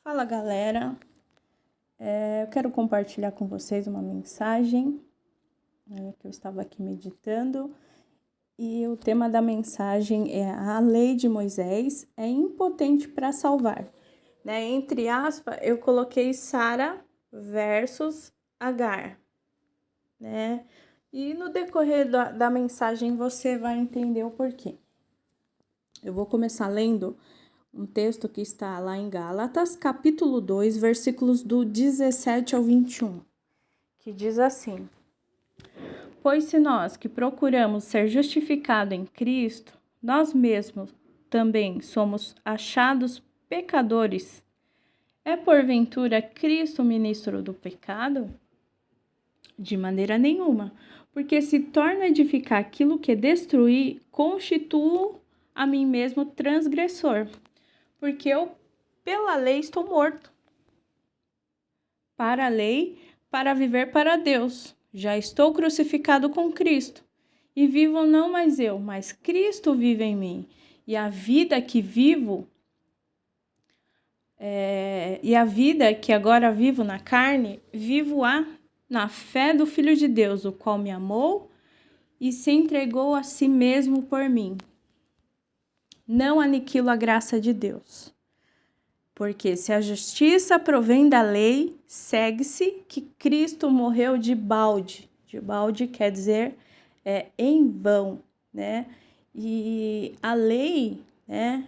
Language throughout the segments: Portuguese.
Fala galera, eu quero compartilhar com vocês uma mensagem que eu estava aqui meditando e o tema da mensagem é: a lei de Moisés é impotente para salvar. Entre aspas, eu coloquei Sara versus Agar, E no decorrer da mensagem você vai entender o porquê. Eu vou começar lendo um texto que está lá em Gálatas, capítulo 2, versículos do 17 ao 21, que diz assim: Pois se nós que procuramos ser justificados em Cristo, nós mesmos também somos achados pecadores, é porventura Cristo ministro do pecado? De maneira nenhuma, porque se torna edificar aquilo que destruir, constituo a mim mesmo transgressor. Porque eu, pela lei, estou morto. Para a lei, para viver para Deus. Já estou crucificado com Cristo. E vivo não mais eu, mas Cristo vive em mim. E a vida que vivo, e a vida que agora vivo na carne, vivo-a na fé do Filho de Deus, o qual me amou e se entregou a si mesmo por mim. Não aniquilo a graça de Deus. Porque se a justiça provém da lei, segue-se que Cristo morreu de balde. De balde quer dizer em vão, E a lei,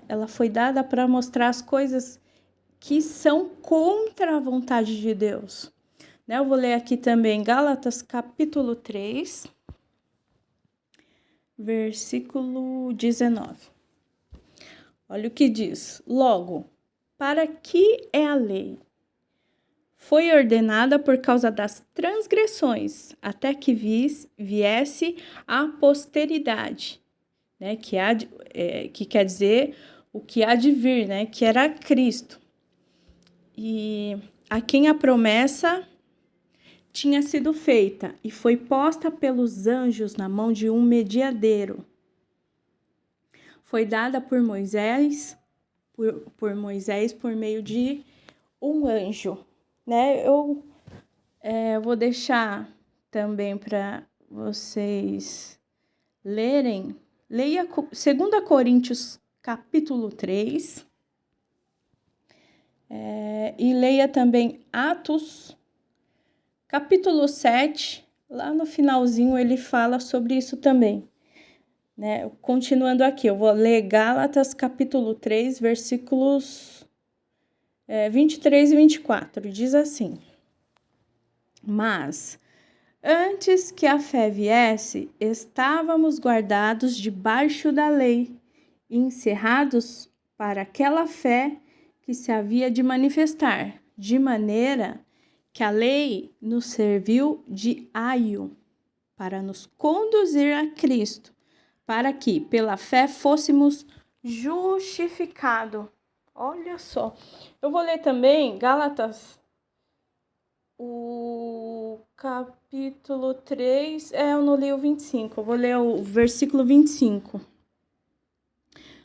ela foi dada para mostrar as coisas que são contra a vontade de Deus. Eu vou ler aqui também Gálatas capítulo 3, versículo 19. Olha o que diz. Logo, para que é a lei? Foi ordenada por causa das transgressões, até que viesse a posteridade, que quer dizer o que há de vir, que era Cristo. E a quem a promessa tinha sido feita e foi posta pelos anjos na mão de um medianeiro. Foi dada por Moisés, por meio de um anjo, Eu vou deixar também para vocês lerem. Leia 2 Coríntios capítulo 3 e leia também Atos capítulo 7. Lá no finalzinho ele fala sobre isso também. Continuando aqui, eu vou ler Gálatas capítulo 3, versículos 23 e 24, diz assim: Mas, antes que a fé viesse, estávamos guardados debaixo da lei, encerrados para aquela fé que se havia de manifestar, de maneira que a lei nos serviu de aio para nos conduzir a Cristo, para que, pela fé, fôssemos justificados. Olha só. Eu vou ler também Gálatas, o capítulo 3. Eu não li o 25. Eu vou ler o versículo 25.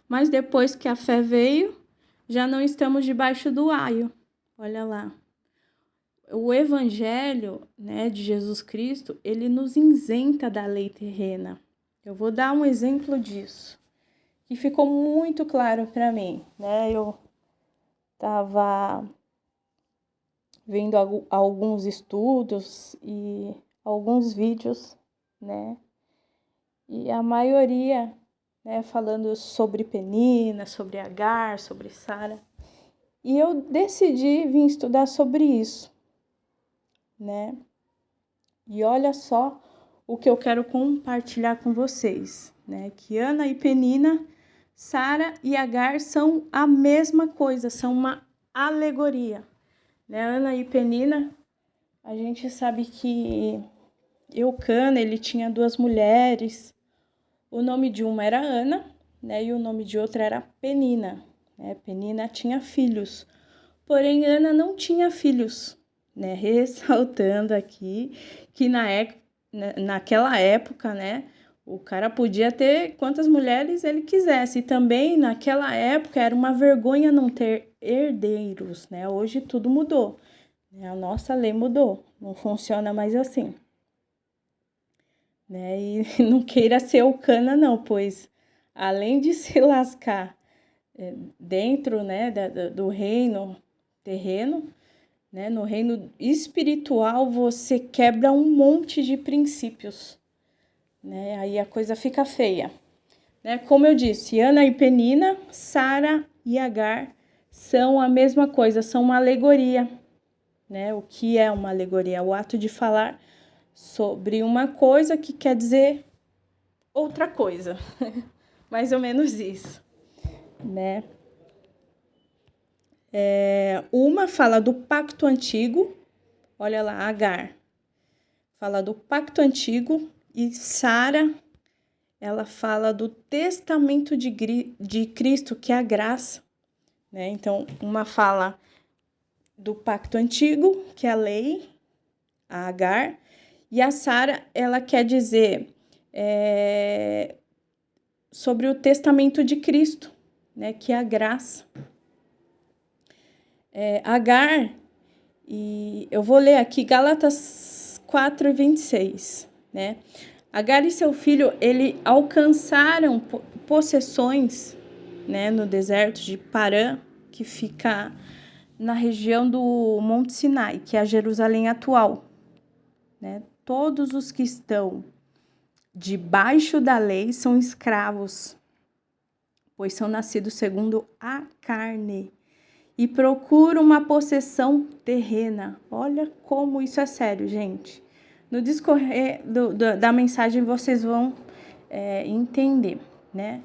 Mas depois que a fé veio, já não estamos debaixo do aio. Olha lá. O evangelho, de Jesus Cristo, ele nos isenta da lei terrena. Eu vou dar um exemplo disso, que ficou muito claro para mim, Eu estava vendo alguns estudos e alguns vídeos, E a maioria, falando sobre Penina, sobre Agar, sobre Sara. E eu decidi vir estudar sobre isso, E olha só o que eu quero compartilhar com vocês, Que Ana e Penina, Sara e Agar são a mesma coisa, são uma alegoria, Ana e Penina, a gente sabe que Eucana, ele tinha 2 mulheres, o nome de uma era Ana, e o nome de outra era Penina, Penina tinha filhos, porém Ana não tinha filhos, ressaltando aqui que naquela época, o cara podia ter quantas mulheres ele quisesse. E também naquela época era uma vergonha não ter herdeiros, né? Hoje tudo mudou, né? A nossa lei mudou, não funciona mais assim, né? E não queira ser o cana não, pois além de se lascar dentro, né, do reino terreno, né, no reino espiritual você quebra um monte de princípios, né? Aí a coisa fica feia, né? Como eu disse, Ana e Penina, Sara e Agar são a mesma coisa, são uma alegoria, né? O que é uma alegoria? O ato de falar sobre uma coisa que quer dizer outra coisa, mais ou menos isso, né? Uma fala do pacto antigo, olha lá, Agar fala do pacto antigo e Sara, ela fala do testamento de Cristo, que é a graça, né? Então, uma fala do pacto antigo, que é a lei, a Agar, e a Sara, ela quer dizer sobre o testamento de Cristo, né? Que é a graça. Agar, e eu vou ler aqui Gálatas 4:26, né? Agar e seu filho, ele alcançaram possessões, né, no deserto de Parã, que fica na região do Monte Sinai, que é a Jerusalém atual, né? Todos os que estão debaixo da lei são escravos, pois são nascidos segundo a carne e procuram uma possessão terrena. Olha como isso é sério, gente. No discorrer da mensagem vocês vão entender, né?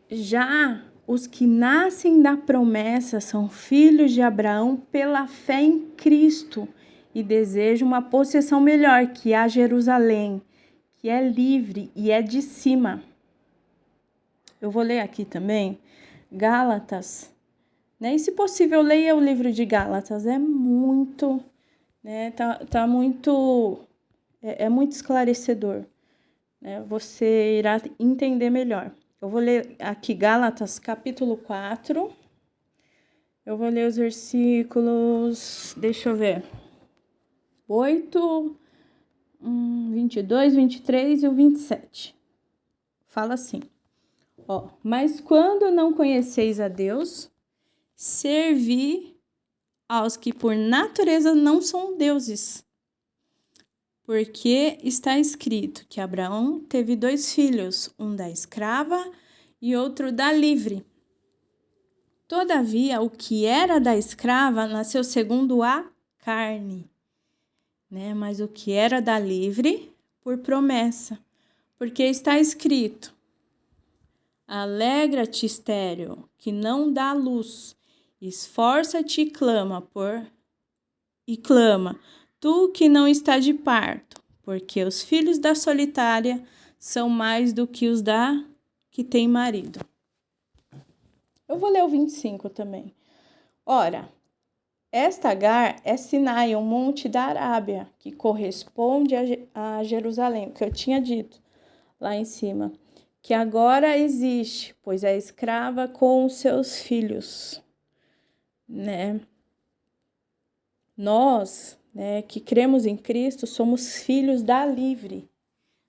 Já os que nascem da promessa são filhos de Abraão pela fé em Cristo e desejam uma possessão melhor, que é a Jerusalém, que é livre e é de cima. Eu vou ler aqui também Gálatas, né? E se possível, leia o livro de Gálatas, é muito, né? Tá muito, é muito esclarecedor, né? Você irá entender melhor. Eu vou ler aqui Gálatas, capítulo 4. Eu vou ler os versículos, deixa eu ver, 8, 22, 23 e o 27. Fala assim, ó: mas quando não conheceis a Deus, servi aos que por natureza não são deuses. Porque está escrito que Abraão teve 2 filhos, um da escrava e outro da livre. Todavia, o que era da escrava nasceu segundo a carne, né? Mas o que era da livre, por promessa. Porque está escrito: alegra-te, estéril, que não dá luz, esforça-te e clama, tu que não está de parto, porque os filhos da solitária são mais do que os da que tem marido. Eu vou ler o 25 também. Ora, esta Agar é Sinai, um monte da Arábia, que corresponde a Jerusalém, o que eu tinha dito lá em cima, que agora existe, pois é escrava com os seus filhos, né? Nós, né, que cremos em Cristo, somos filhos da livre,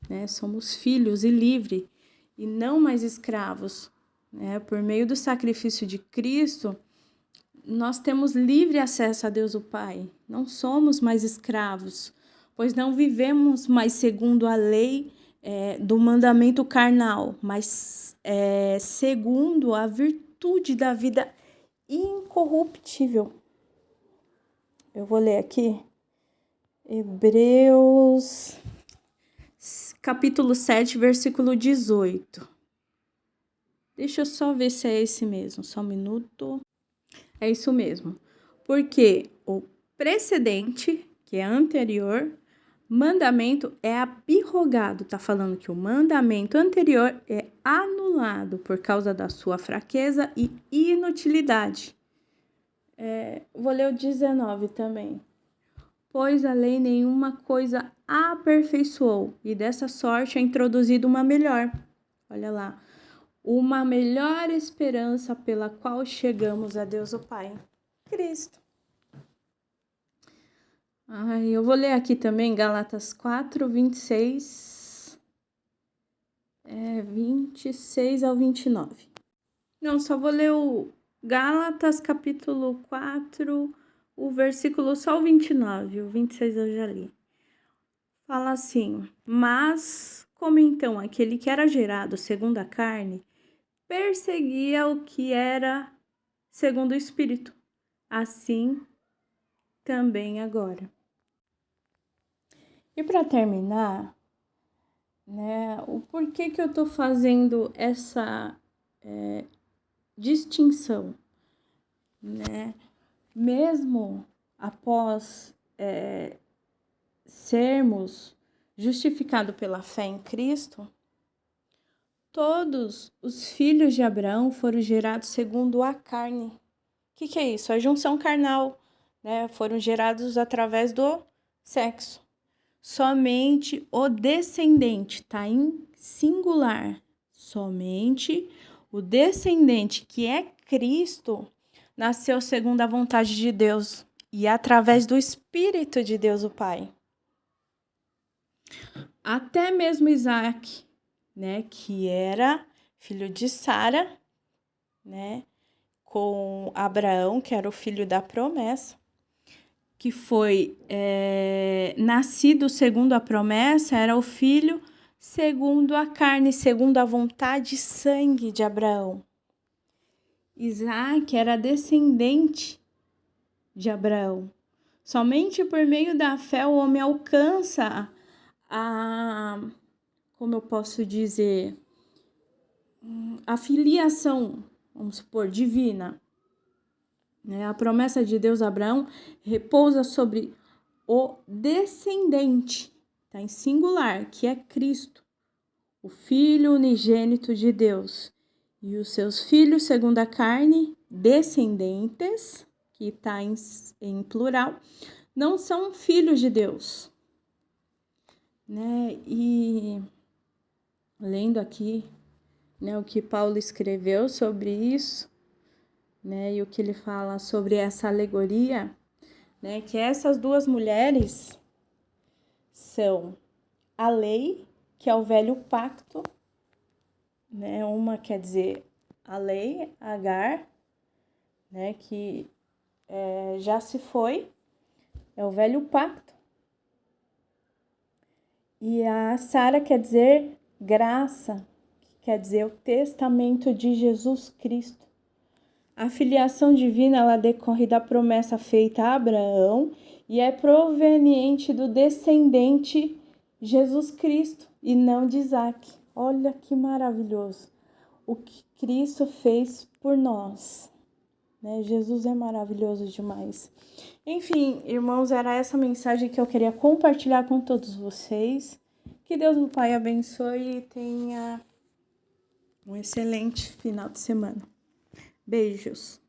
né? Somos filhos e livre, e não mais escravos, né? Por meio do sacrifício de Cristo, nós temos livre acesso a Deus o Pai. Não somos mais escravos, pois não vivemos mais segundo a lei do mandamento carnal, mas segundo a virtude da vida incorruptível. Eu vou ler aqui Hebreus, capítulo 7, versículo 18. Deixa eu só ver se é esse mesmo, só um minuto. É isso mesmo. Porque o precedente, que é anterior, mandamento é abrogado. Tá falando que o mandamento anterior é anulado por causa da sua fraqueza e inutilidade. Vou ler o 19 também. Pois a lei nenhuma coisa aperfeiçoou, e dessa sorte é introduzida uma melhor. Olha lá. uma melhor esperança pela qual chegamos a Deus o Pai, Cristo. Eu vou ler aqui também Gálatas 4, 26 ao 29. Não, só vou ler o Gálatas capítulo 4, o versículo só o 29, o 26 eu já li. Fala assim: mas como então aquele que era gerado segundo a carne perseguia o que era segundo o Espírito, assim também agora. E para terminar, né, o porquê que eu tô fazendo essa distinção, né? Mesmo após sermos justificados pela fé em Cristo, todos os filhos de Abraão foram gerados segundo a carne. O que é isso? A junção carnal, né? Foram gerados através do sexo. Somente o descendente, tá em singular, somente o descendente, que é Cristo, nasceu segundo a vontade de Deus e através do Espírito de Deus o Pai. Até mesmo Isaac, né, que era filho de Sara, né, com Abraão, que era o filho da promessa, que foi nascido segundo a promessa, era o filho segundo a carne, segundo a vontade e sangue de Abraão. Isaac era descendente de Abraão. Somente por meio da fé o homem alcança como eu posso dizer, a filiação, vamos supor, divina. A promessa de Deus a Abraão repousa sobre o descendente, tá em singular, que é Cristo, o Filho unigênito de Deus. E os seus filhos, segundo a carne, descendentes, que está em plural, não são filhos de Deus. Né? E lendo aqui, né, o que Paulo escreveu sobre isso, né, e o que ele fala sobre essa alegoria, né, que essas duas mulheres são a lei, que é o velho pacto, né, uma quer dizer a lei, Agar, né, que já se foi, é o velho pacto, e a Sara quer dizer graça, que quer dizer o testamento de Jesus Cristo. A filiação divina, ela decorre da promessa feita a Abraão e é proveniente do descendente Jesus Cristo e não de Isaac. Olha que maravilhoso o que Cristo fez por nós, né? Jesus é maravilhoso demais. Enfim, irmãos, era essa mensagem que eu queria compartilhar com todos vocês. Que Deus o Pai abençoe e tenha um excelente final de semana. Beijos.